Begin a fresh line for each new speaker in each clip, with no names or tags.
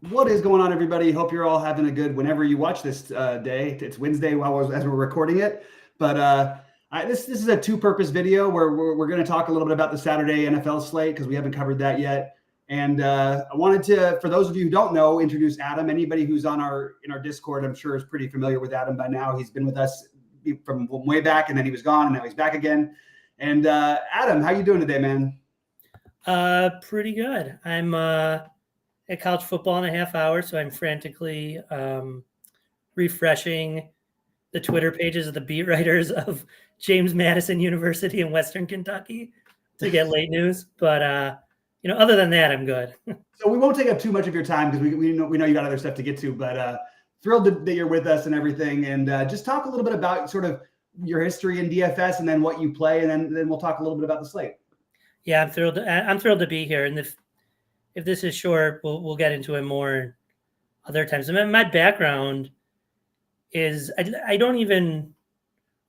What is going on, everybody? Hope you're all having a good whenever you watch this day. It's Wednesday as we're recording it. But this is a two-purpose video where we're going to talk a little bit about the Saturday NFL slate because we haven't covered that yet. And I wanted to, for those of you who don't know, introduce Adam. Anybody who's in our Discord, I'm sure is pretty familiar with Adam by now. He's been with us from way back, and then he was gone, and now he's back again. And Adam, how you doing today, man?
Pretty good. I'm at college football in a half hour, so I'm frantically refreshing the Twitter pages of the beat writers of James Madison University in Western Kentucky to get late news. But other than that, I'm good.
So we won't take up too much of your time because we know you got other stuff to get to. But thrilled that you're with us and everything, and just talk a little bit about sort of your history in DFS and then what you play, and then we'll talk a little bit about the slate.
Yeah, I'm thrilled to be here, and if this is short, we'll get into it more other times. I mean, my background is I don't even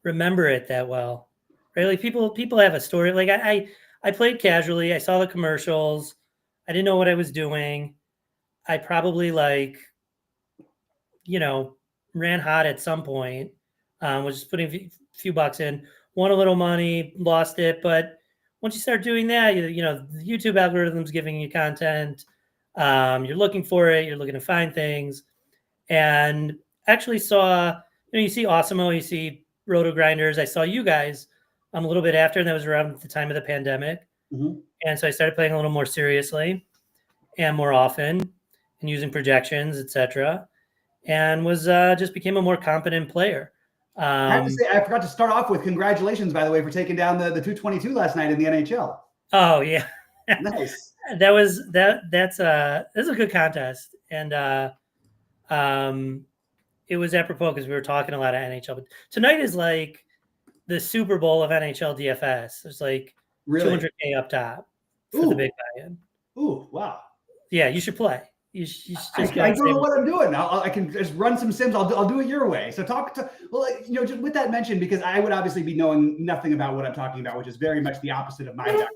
remember it that well, right? Like people have a story. Like I played casually. I saw the commercials. I didn't know what I was doing. I probably ran hot at some point. Was just putting a few bucks in, won a little money, lost it, but once you start doing that, the YouTube algorithm's giving you content. You're looking for it. You're looking to find things. And actually saw, you see Awesemo, you see Roto Grinders. I saw you guys a little bit after, and that was around the time of the pandemic.
Mm-hmm.
And so I started playing a little more seriously and more often and using projections, etc. And was just became a more competent player.
I have to say, I forgot to start off with congratulations, by the way, for taking down the 222 last night in the NHL.
Oh yeah,
nice.
That's a good contest, and it was apropos because we were talking a lot of NHL. But tonight is like the Super Bowl of NHL DFS. There's like
really?
$200K up top for the big buy-in.
Ooh, wow.
Yeah, you should play. You should just
I don't know what I'm doing. I can just run some sims. I'll do it your way. So just with that mentioned, because I would obviously be knowing nothing about what I'm talking about, which is very much the opposite of my background.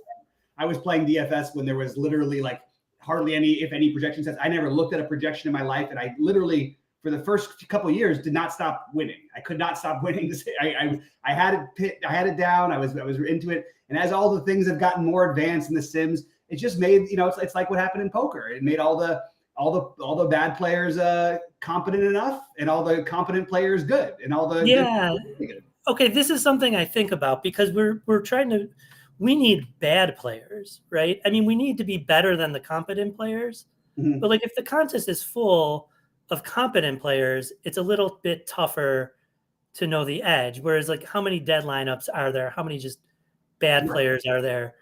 I was playing DFS when there was literally like hardly any, if any, projection sets. I never looked at a projection in my life, and I literally, for the first couple of years, did not stop winning. I could not stop winning. I had it down. I was into it, and as all the things have gotten more advanced in the sims, it just made it's like what happened in poker. It made all the bad players competent enough, and all the competent players good, and all the good.
Okay, this is something I think about because we need bad players, right? I mean, we need to be better than the competent players.
Mm-hmm.
But like if the contest is full of competent players, it's a little bit tougher to know the edge. Whereas like how many dead lineups are there? How many just bad players are there?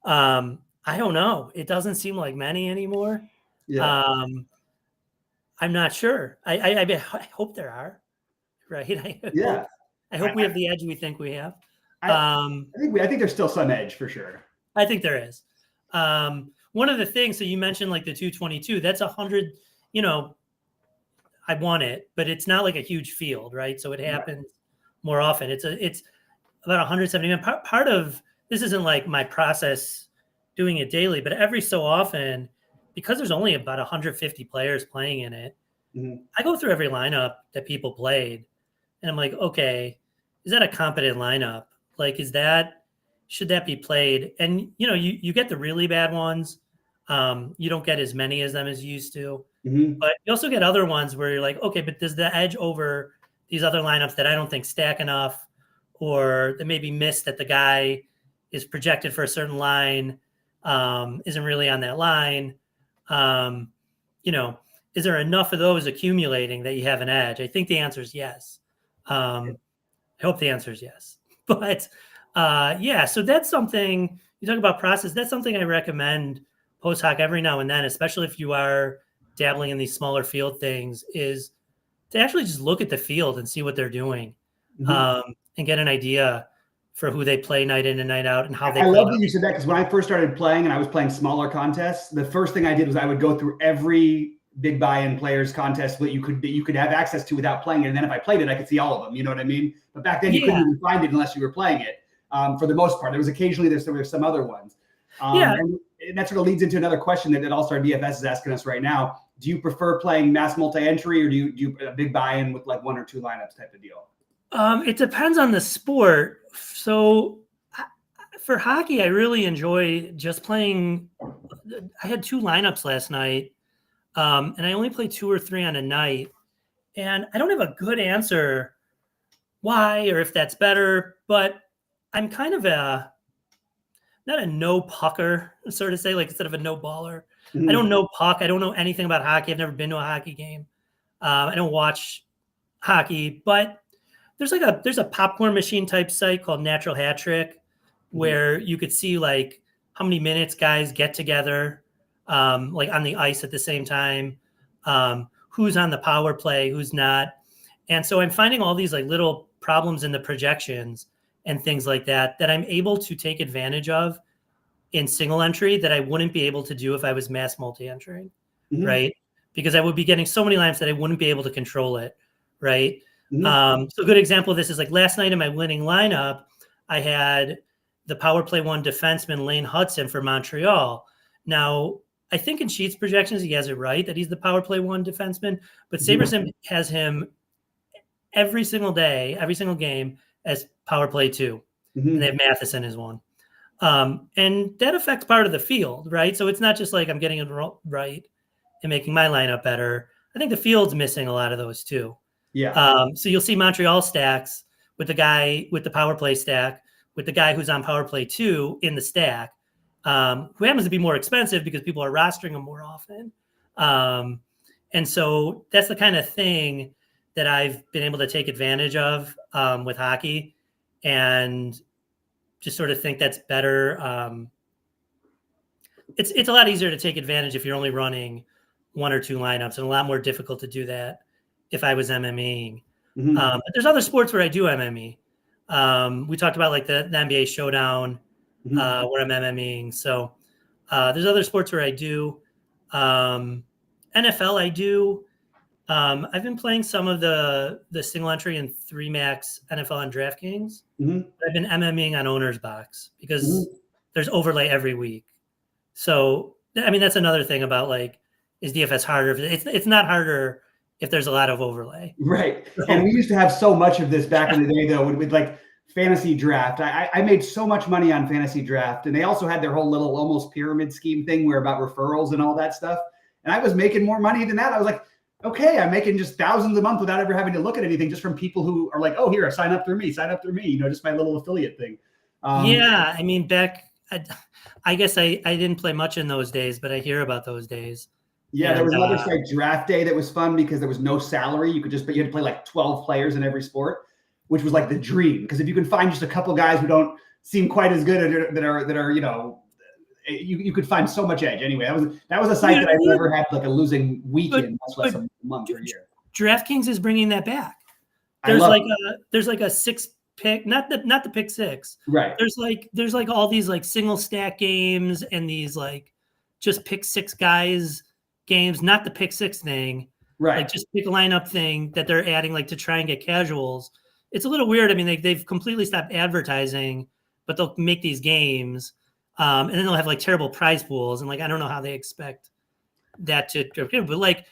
I don't know. It doesn't seem like many anymore.
Yeah.
I'm not sure. I hope there are, right? I hope we have the edge we think we have.
I think there's still some edge for sure.
I think there is. One of the things, so you mentioned like the 222, that's 100, I want it, but it's not like a huge field, right? So it happens more often. It's about 170. Part of this isn't like my process doing it daily, but every so often, because there's only about 150 players playing in it,
mm-hmm.
I go through every lineup that people played, and I'm like, okay, is that a competent lineup? Like, should that be played? And, you get the really bad ones. You don't get as many as them as you used to.
Mm-hmm.
But you also get other ones where you're like, okay, but does the edge over these other lineups that I don't think stack enough, or that maybe miss that the guy is projected for a certain line, isn't really on that line? Is there enough of those accumulating that you have an edge? I think the answer is yes. I hope the answer is yes. But so that's something, you talk about process, that's something I recommend post hoc every now and then, especially if you are dabbling in these smaller field things, is to actually just look at the field and see what they're doing,
mm-hmm.
And get an idea for who they play night in and night out and how they play.
I love that you said that, because when I first started playing and I was playing smaller contests, the first thing I did was I would go through every big buy-in players contest that you could have access to without playing it. And then if I played it, I could see all of them. You know what I mean? But back then you couldn't even find it unless you were playing it. For the most part, there was occasionally there were some other ones. that sort of leads into another question that All-Star DFS is asking us right now. Do you prefer playing mass multi-entry, or do you a big buy-in with like 1 or 2 lineups type of deal?
It depends on the sport. So for hockey, I really enjoy just playing. I had 2 lineups last night, and I only play 2 or 3 on a night. And I don't have a good answer why or if that's better, but I'm kind of not a no pucker, sort of say, like instead of a no baller. I don't know puck. I don't know anything about hockey. I've never been to a hockey game. I don't watch hockey, but there's a popcorn machine type site called Natural Hat Trick where you could see like how many minutes guys get together, like on the ice at the same time, who's on the power play, who's not. And so I'm finding all these like little problems in the projections and things like that I'm able to take advantage of in single entry that I wouldn't be able to do if I was mass multi-entering, right? Because I would be getting so many lineups that I wouldn't be able to control it, right? So a good example of this is like last night in my winning lineup, I had the power play 1 defenseman Lane Hudson for Montreal. Now, I think in Sheets projections, he has it right that he's the power play 1 defenseman, but SaberSim has him every single day, every single game as power play 2. And they have Matheson as 1. And that affects part of the field, right? So it's not just like I'm getting it right and making my lineup better. I think the field's missing a lot of those too.
Yeah.
So you'll see Montreal stacks with the guy with the power play stack, with the guy who's on power play 2 in the stack, who happens to be more expensive because people are rostering him more often. And so that's the kind of thing that I've been able to take advantage of with hockey, and just sort of think that's better. It's a lot easier to take advantage if you're only running 1 or 2 lineups, and a lot more difficult to do that if I was MMEing. But there's other sports where I do MME. We talked about like the NBA Showdown where I'm MMEing. So there's other sports where I do. NFL I do. I've been playing some of the single entry and 3 max NFL on DraftKings. I've been MMEing on Owner's Box because there's overlay every week. So, I mean, that's another thing about like, is DFS harder? It's not harder if there's a lot of overlay.
Right. And we used to have so much of this back in the day, though, with like fantasy draft. I made so much money on fantasy draft, and they also had their whole little almost pyramid scheme thing where about referrals and all that stuff. And I was making more money than that. I was like, okay, I'm making just thousands a month without ever having to look at anything, just from people who are like, oh, here, sign up through me, just my little affiliate thing.
Yeah. I mean, I guess I didn't play much in those days, but I hear about those days.
Yeah, there was another site, Draft Day, that was fun because there was no salary. You had to play like 12 players in every sport, which was like the dream. Because if you can find just a couple guys who don't seem quite as good that are you could find so much edge. Anyway, that was a site that I never had like a losing weekend, much less a month or a year.
DraftKings is bringing that back. There's like a 6 pick, not the pick 6.
Right.
There's like all these like single stack games and these like just pick 6 guys games, not the pick 6 thing.
Right.
Like just pick a lineup thing that they're adding like to try and get casuals. It's a little weird. I mean, they've completely stopped advertising, but they'll make these games. And then they'll have like terrible prize pools. And like, I don't know how they expect that to go, but like,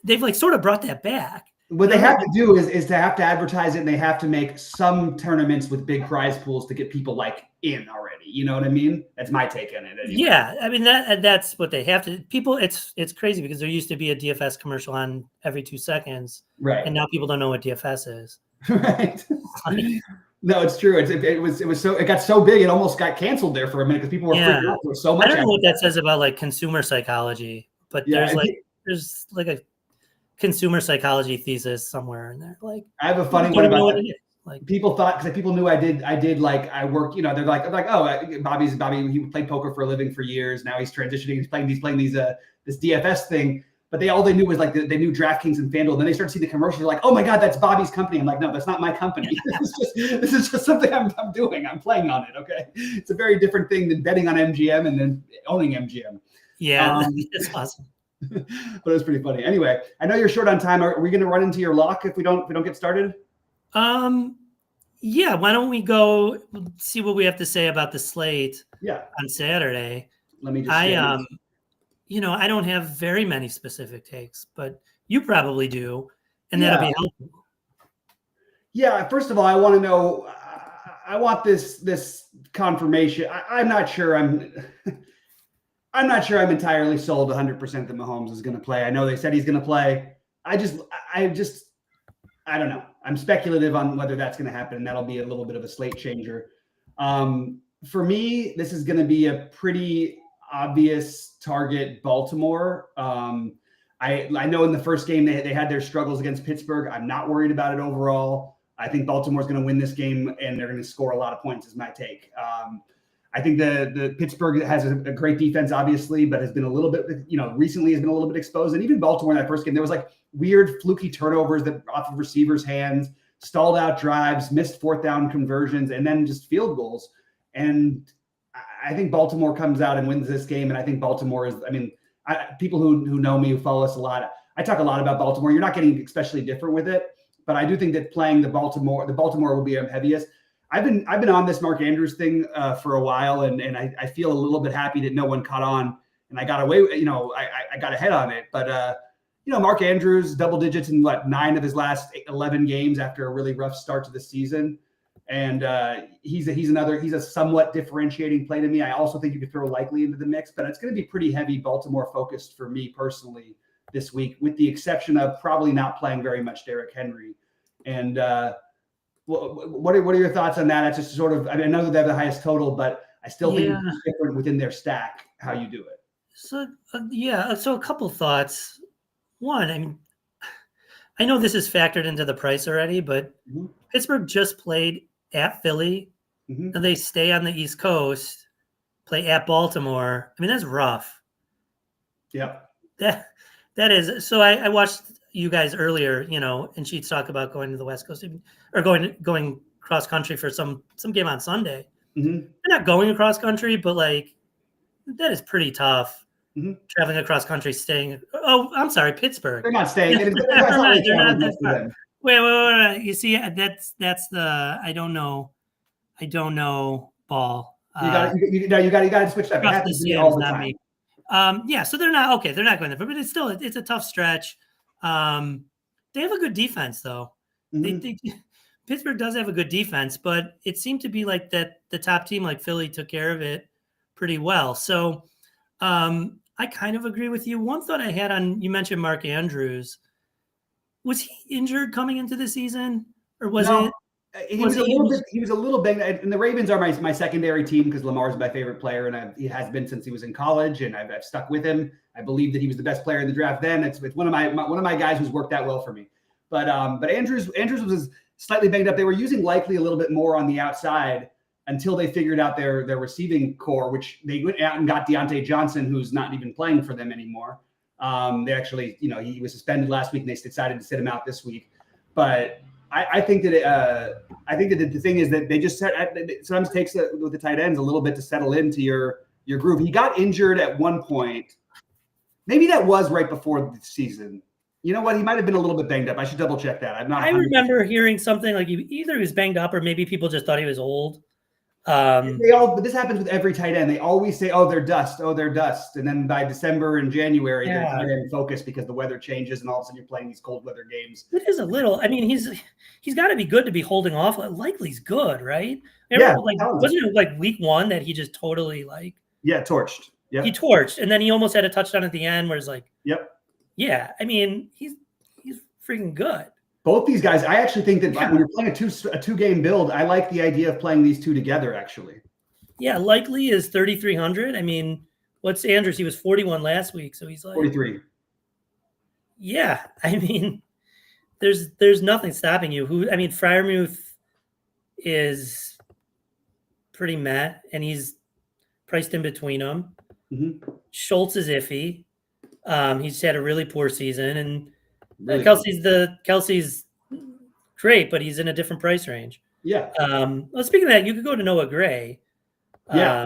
they've like sort of brought that back.
What they have to do is to have to advertise it, and they have to make some tournaments with big prize pools to get people like in already. You know what I mean? That's my take on it. Anyway.
Yeah. I mean, that's what they have to. People, it's crazy because there used to be a DFS commercial on every 2 seconds.
Right.
And now people don't know what DFS is.
Right. No, it's true. It got so big, it almost got canceled there for a minute because people were freaking out. There was so much.
I don't know what that says about like consumer psychology, but there's like a consumer psychology thesis somewhere in there. Like,
I have a funny one about that. Like, people thought, because people knew I did like, I work, they're like, oh, Bobby, he played poker for a living for years. Now he's transitioning. He's playing this DFS thing. But all they knew was like they knew DraftKings and FanDuel. And then they started seeing the commercials. They're like, oh my God, that's Bobby's company. I'm like, no, that's not my company. This is just something I'm doing. I'm playing on it. Okay. It's a very different thing than betting on MGM and then owning MGM.
Yeah, that's awesome.
But it was pretty funny. Anyway, I know you're short on time. Are we going to run into your lock if we don't get started?
Yeah. Why don't we go see what we have to say about the slate?
Yeah.
On Saturday.
Let me just.
I I don't have very many specific takes, but you probably do, and that'll be helpful.
Yeah. First of all, I want to know. I want this confirmation. I'm not sure. I'm not sure. I'm entirely sold 100% that Mahomes is going to play. I know they said he's going to play. I don't know. I'm speculative on whether that's going to happen, and that'll be a little bit of a slate changer. For me, this is going to be a pretty obvious target, Baltimore. I know in the first game they had their struggles against Pittsburgh. I'm not worried about it overall. I think Baltimore's going to win this game, and they're going to score a lot of points, is my take. I think the Pittsburgh has a great defense, obviously, but has been a little bit, recently has been a little bit exposed. And even Baltimore in that first game, there was like weird fluky turnovers that off of receivers' hands, stalled out drives, missed fourth down conversions, and then just field goals. And I think Baltimore comes out and wins this game. And I think Baltimore is, people who know me, who follow us a lot, I talk a lot about Baltimore. You're not getting especially different with it, but I do think that playing the Baltimore will be heaviest. I've been on this Mark Andrews thing for a while, and I feel a little bit happy that no one caught on, and I got away. I got ahead on it. But Mark Andrews double digits in 9 of his last 11 games after a really rough start to the season, and he's a somewhat differentiating play to me. I also think you could throw Likely into the mix, but it's going to be pretty heavy Baltimore focused for me personally this week, with the exception of probably not playing very much Derrick Henry, and. What are your thoughts on that? That's just sort of, I know that they have the highest total, but I still think it's different within their stack how you do it.
So so a couple thoughts. One, I know this is factored into the price already, but Pittsburgh just played at Philly, and they stay on the East Coast, play at Baltimore. That's rough.
Yep.
That is. So I watched you guys earlier, and she'd talk about going to the West Coast or going cross country for some game on Sunday. They're not going across country, but that is pretty tough. Traveling across country, staying. Oh, I'm sorry, Pittsburgh.
They're not staying. They're
not that far. Wait. You see, that's the I don't know ball.
You got to switch that. It happens to me all the time.
So they're not okay. They're not going there, but it's a tough stretch. They have a good defense, though. Pittsburgh does have a good defense, but it seemed to be like that the top team, like Philly, took care of it pretty well. So I kind of agree with you. One thought I had on, you mentioned Mark Andrews. Was he injured coming into the season, or was it?
He was a little banged, and the Ravens are my secondary team because Lamar's my favorite player, and he has been since he was in college, and I've stuck with him. I believe that he was the best player in the draft then. It's one of my guys who's worked out well for me. But Andrews was slightly banged up. They were using Likely a little bit more on the outside until they figured out their receiving core, which they went out and got Deontay Johnson, who's not even playing for them anymore. They actually, he was suspended last week, and they decided to sit him out this week. But I think that the thing is that they just sometimes takes with the tight ends a little bit to settle into your groove. He got injured at one point. Maybe that was right before the season. You know what? He might have been a little bit banged up. I should double check that. I
remember hearing something like either he was banged up or maybe people just thought he was old.
But this happens with every tight end. They always say, "Oh, they're dust. Oh, they're dust," and then by December and January, they're tight end focused because the weather changes, and all of a sudden you're playing these cold weather games.
It is a little. He's got to be good to be holding off. Likely's good, right? Wasn't it week 1 that he just totally
torched. Yeah,
he torched, and then he almost had a touchdown at the end where it's
yep.
Yeah, he's freaking good.
Both these guys, I actually think that when you're playing a two-game build, I like the idea of playing these two together, actually.
Yeah, Likely is 3,300. What's Andrews? He was 41 last week, so he's
43.
Yeah, there's nothing stopping you. Freiermuth is pretty meh, and he's priced in between them. Schultz is iffy. He's had a really poor season, and Kelsey's great, but he's in a different price range.
Yeah.
Speaking of that, you could go to Noah Gray.
Yeah.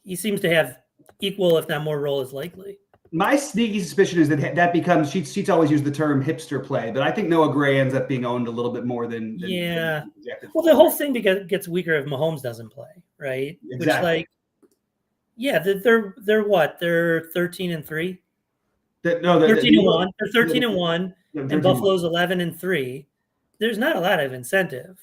He seems to have equal, if not more, role as Likely.
My sneaky suspicion is that becomes she's always used the term hipster play, but I think Noah Gray ends up being owned a little bit more than
well, the whole thing gets weaker if Mahomes doesn't play, right?
Exactly.
Yeah, they're what? They're 13-3.
No,
13-1. They're 13-1,
yeah,
and
13-1.
Buffalo's 11-3. There's not a lot of incentive.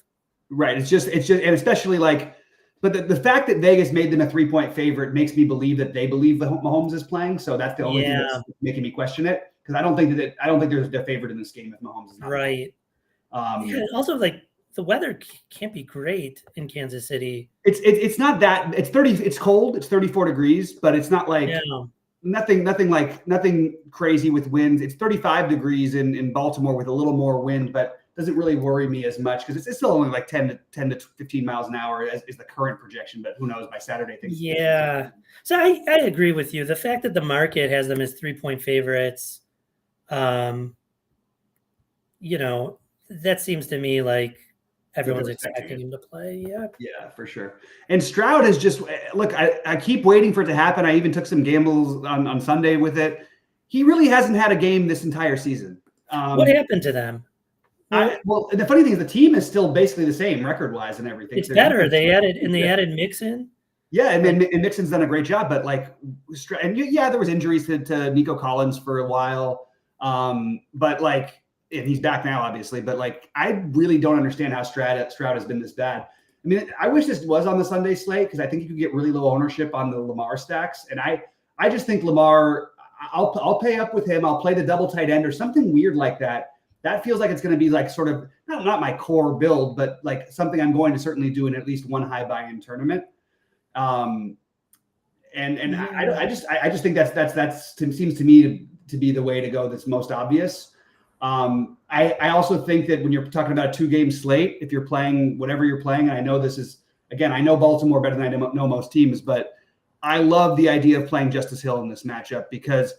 Right. It's just, and especially like, but the fact that Vegas made them a 3-point favorite makes me believe that they believe that Mahomes is playing. So that's the only thing that's making me question it, because I don't think there's a favorite in this game if Mahomes is not
right. Yeah, also, like, the weather can't be great in Kansas City.
It's not that it's 30. It's cold. It's 34 degrees, but it's not like nothing crazy with winds. It's 35 degrees in Baltimore with a little more wind, but doesn't really worry me as much because it's still only like 10 to 15 miles an hour is the current projection, but who knows by Saturday things.
Yeah. So I agree with you. The fact that the market has them as 3-point favorites, that seems to me like everyone's expecting him to play. Yeah.
Yeah, for sure. And Stroud is just, look, I keep waiting for it to happen. I even took some gambles on Sunday with it. He really hasn't had a game this entire season.
What happened to them?
Well, the funny thing is the team is still basically the same record-wise and everything.
It's better. They added Mixon.
Yeah, and Mixon's done a great job, but there was injuries to Nico Collins for a while, but and he's back now, obviously. But I really don't understand how Stroud has been this bad. I mean, I wish this was on the Sunday slate because I think you could get really low ownership on the Lamar stacks, and I just think Lamar. I'll pay up with him. I'll play the double tight end or something weird like that. That feels like it's going to be like sort of not my core build, but like something I'm going to certainly do in at least one high buy-in tournament. I just think that's seems to me to be the way to go. That's most obvious. I also think that when you're talking about a 2-game slate, if you're playing whatever you're playing, and I know this is, again, I know Baltimore better than I know most teams, but I love the idea of playing Justice Hill in this matchup because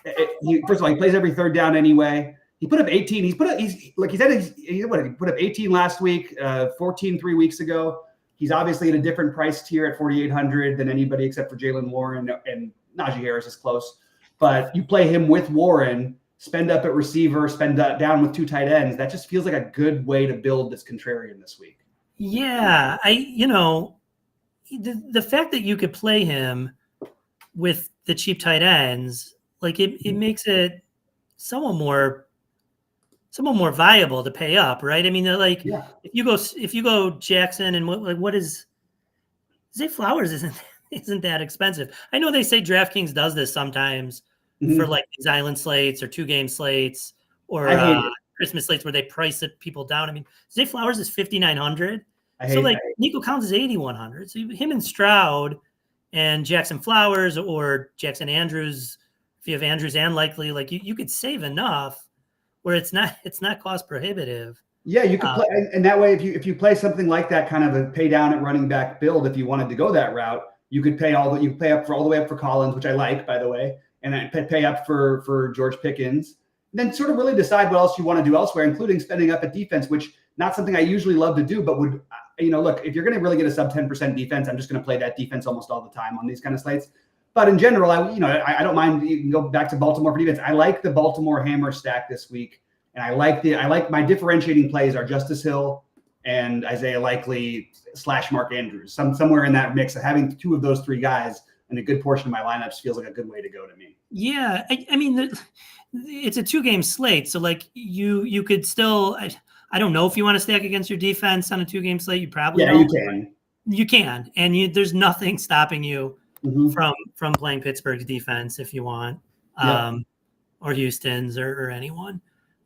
first of all, he plays every third down anyway. He put up 18. He put up 18 last week, 14 3 weeks ago. He's obviously at a different price tier at 4,800 than anybody except for Jalen Warren, and Najee Harris is close. But you play him with Warren, spend up at receiver, spend down with 2 tight ends. That just feels like a good way to build this contrarian this week.
Yeah, the fact that you could play him with the cheap tight ends, it makes it somewhat more viable to pay up, right? I mean, if you go Jackson and what is Zay Flowers isn't that expensive. I know they say DraftKings does this sometimes for these island slates or 2-game slates or Christmas slates where they price people down. I mean, Zay Flowers is 5,900. So Nico Collins is 8,100. So him and Stroud and Jackson Flowers or Jackson Andrews, if you have Andrews and Likely, you could save enough where it's not cost prohibitive.
Yeah, you could play, and that way, if you play something like that, kind of a pay down at running back build, if you wanted to go that route, you could pay all the way up for Collins, which I like, by the way, and then pay up for George Pickens. And then sort of really decide what else you want to do elsewhere, including spending up at defense, which not something I usually love to do, but would look, if you're going to really get a sub 10% defense, I'm just going to play that defense almost all the time on these kind of slates. But in general, I don't mind. You can go back to Baltimore for defense. I like the Baltimore hammer stack this week, and I like my differentiating plays are Justice Hill and Isaiah Likely / Mark Andrews. Somewhere in that mix of having 2 of those 3 guys in a good portion of my lineups feels like a good way to go to me.
Yeah, I mean, it's a 2-game slate, so you could still. I don't know if you want to stack against your defense on a 2-game slate. You probably don't.
You can.
You can, and there's nothing stopping you from playing Pittsburgh's defense if you want, or Houston's or anyone.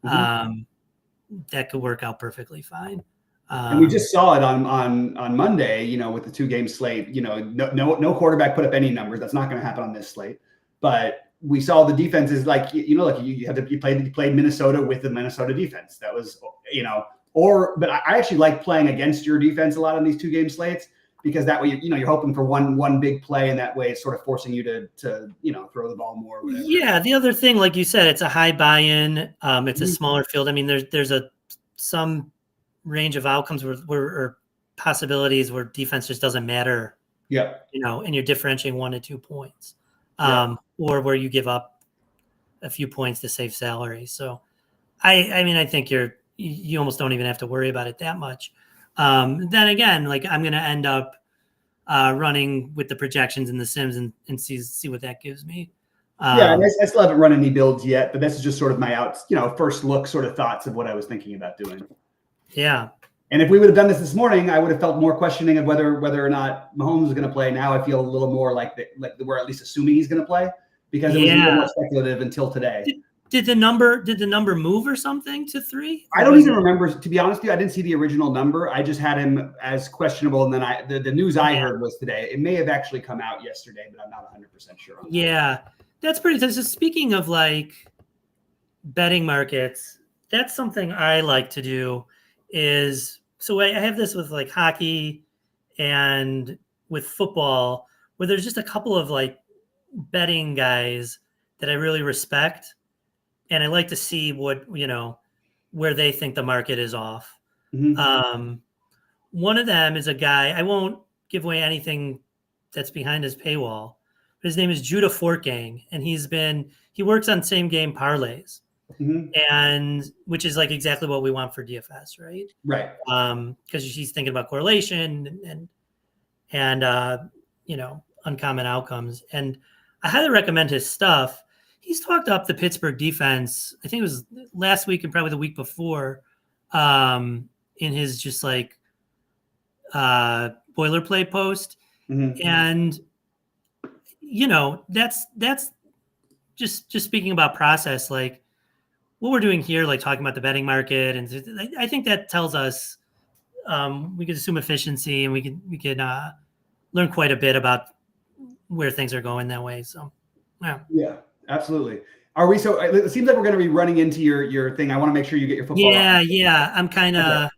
That could work out perfectly fine.
And we just saw it on Monday, with the 2-game slate. No quarterback put up any numbers. That's not going to happen on this slate. But we saw the defenses you played Minnesota with the Minnesota defense. That was but I actually like playing against your defense a lot on these 2-game slates because that way you're hoping for one big play, and that way it's sort of forcing you to throw the ball more. Or whatever. Yeah,
the other thing, like you said, it's a high buy-in. It's a smaller field. I mean, there's some range of outcomes or possibilities where defense just doesn't matter.
Yeah,
and you're differentiating 1 to 2 points, or where you give up a few points to save salary. So, I think you almost don't even have to worry about it that much. Then again, I'm going to end up running with the projections in the Sims and see what that gives me.
Yeah, and I still haven't run any builds yet, but this is just sort of my first look sort of thoughts of what I was thinking about doing.
Yeah.
And if we would have done this morning, I would have felt more questioning of whether or not Mahomes is going to play. Now I feel a little more like we're at least assuming he's going to play, because it was a little more speculative until today.
Did the number move or something to 3?
I don't even remember, to be honest with you. I didn't see the original number. I just had him as questionable, and then the news I heard was today. It may have actually come out yesterday, but I'm not 100% sure on that.
Yeah, that's pretty. So speaking of like betting markets, that's something I like to do. So I have this with like hockey and with football, where there's just a couple of like betting guys that I really respect. And I like to see where they think the market is off.
Mm-hmm.
One of them is a guy, I won't give away anything that's behind his paywall. His name is Judah Fortgang, and he works on same game parlays, and which is like exactly what we want for DFS, right?
Right.
Because she's thinking about correlation and uncommon outcomes. And I highly recommend his stuff. He's talked up the Pittsburgh defense. I think it was last week and probably the week before, in his just like boilerplate post. And that's just speaking about process, like what we're doing here, like talking about the betting market, and I think that tells us we could assume efficiency, and we could learn quite a bit about where things are going that way. So
yeah, absolutely. Are we? So it seems like we're going to be running into your thing. I want to make sure you get your football.
Yeah. I'm kind of.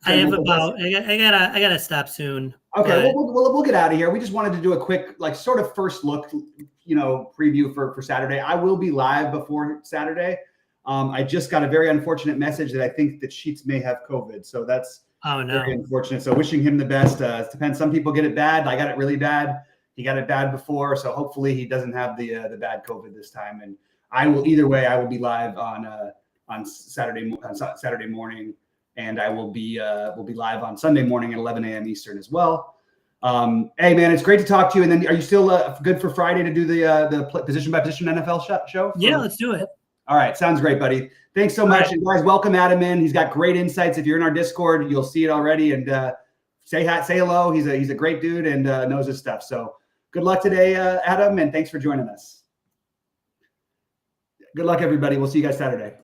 Okay. I gotta stop soon.
Okay, we'll get out of here. We just wanted to do a quick, like, sort of first look, preview for Saturday. I will be live before Saturday. I just got a very unfortunate message that I think that Sheets may have COVID, so that's very unfortunate. So wishing him the best. It depends. Some people get it bad. I got it really bad. He got it bad before, so hopefully he doesn't have the bad COVID this time. And I will be live on Saturday morning. And I will be live on Sunday morning at 11 a.m. Eastern as well. Hey, man, it's great to talk to you. And then, are you still good for Friday to do the position by position NFL show?
Yeah, let's do it.
All right, sounds great, buddy. Thanks so much, and guys, welcome Adam in. He's got great insights. If you're in our Discord, you'll see it already. And say hello. He's a great dude and knows his stuff. So good luck today, Adam, and thanks for joining us. Good luck, everybody. We'll see you guys Saturday.